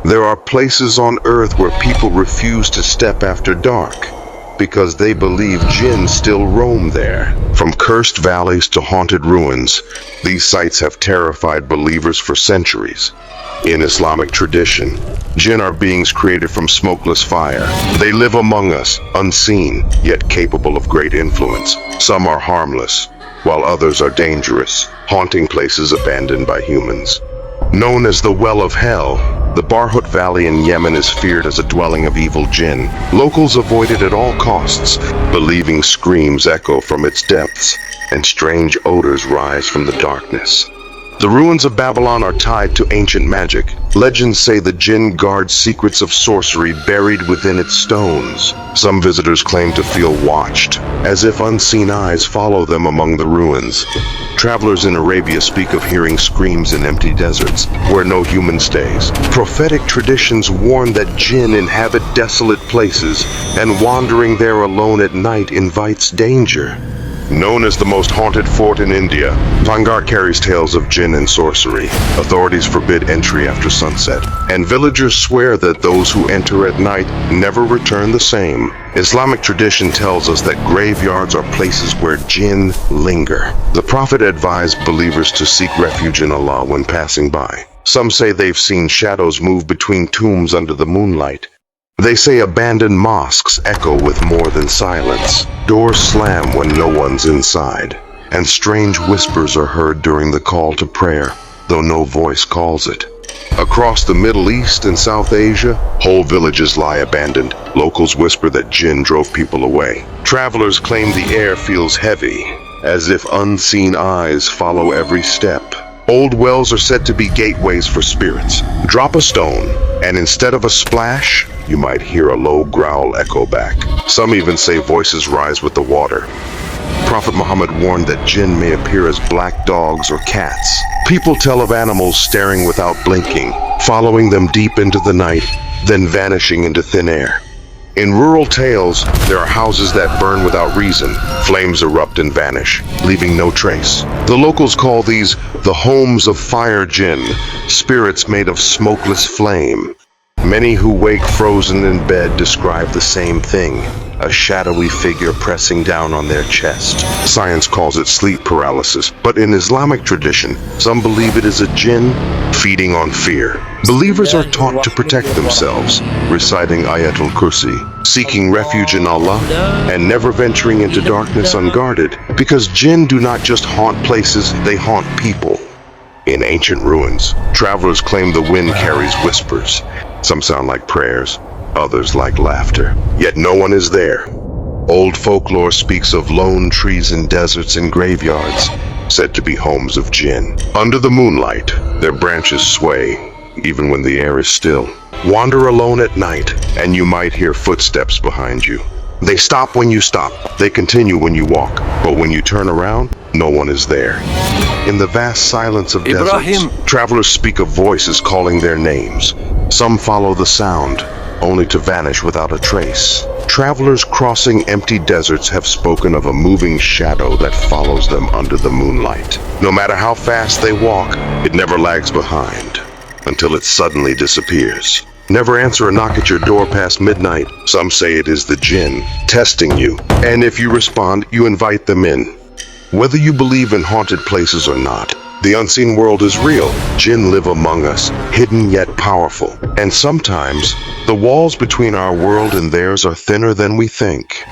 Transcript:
There are places on Earth where people refuse to step after dark because they believe Jinn still roam there. From cursed valleys to haunted ruins, these sites have terrified believers for centuries. In Islamic tradition, Jinn are beings created from smokeless fire. They live among us, unseen, yet capable of great influence. Some are harmless, while others are dangerous, haunting places abandoned by humans. Known as the Well of Hell, the Barhut Valley in Yemen is feared as a dwelling of evil Jinn. Locals avoid it at all costs, believing screams echo from its depths and strange odors rise from the darkness. The ruins of Babylon are tied to ancient magic. Legends say the Jinn guard secrets of sorcery buried within its stones. Some visitors claim to feel watched, as if unseen eyes follow them among the ruins. Travelers in Arabia speak of hearing screams in empty deserts, where no human stays. Prophetic traditions warn that Jinn inhabit desolate places, and wandering there alone at night invites danger. Known as the most haunted fort in India, Bhangar carries tales of Jinn and sorcery. Authorities forbid entry after sunset, and villagers swear that those who enter at night never return the same. Islamic tradition tells us that graveyards are places where Jinn linger. The Prophet advised believers to seek refuge in Allah when passing by. Some say they've seen shadows move between tombs under the moonlight. They say abandoned mosques echo with more than silence. Doors slam when no one's inside, and strange whispers are heard during the call to prayer, though no voice calls it. Across the Middle East and South Asia, whole villages lie abandoned. Locals whisper that Jinn drove people away. Travelers claim the air feels heavy, as if unseen eyes follow every step. Old wells are said to be gateways for spirits. Drop a stone, and instead of a splash, you might hear a low growl echo back. Some even say voices rise with the water. Prophet Muhammad warned that Jinn may appear as black dogs or cats. People tell of animals staring without blinking, following them deep into the night, then vanishing into thin air. In rural tales, there are houses that burn without reason. Flames erupt and vanish, leaving no trace. The locals call these the homes of fire Jinn, spirits made of smokeless flame. Many who wake frozen in bed describe the same thing, a shadowy figure pressing down on their chest. Science calls it sleep paralysis, but in Islamic tradition, some believe it is a Jinn feeding on fear. Believers are taught to protect themselves, reciting Ayatul Kursi, seeking refuge in Allah, and never venturing into darkness unguarded, because Jinn do not just haunt places, they haunt people. In ancient ruins, travelers claim the wind carries whispers. Some sound like prayers, others like laughter, yet no one is there. Old folklore speaks of lone trees in deserts and graveyards, said to be homes of Jinn. Under the moonlight, their branches sway, even when the air is still. Wander alone at night, and you might hear footsteps behind you. They stop when you stop, they continue when you walk, but when you turn around, no one is there. In the vast silence of deserts, travelers speak of voices calling their names. Some follow the sound, only to vanish without a trace. Travelers crossing empty deserts have spoken of a moving shadow that follows them under the moonlight. No matter how fast they walk, it never lags behind, until it suddenly disappears. Never answer a knock at your door past midnight. Some say it is the Jinn testing you, and if you respond, you invite them in. Whether you believe in haunted places or not, the unseen world is real. Jinn live among us, hidden yet powerful. And sometimes, the walls between our world and theirs are thinner than we think.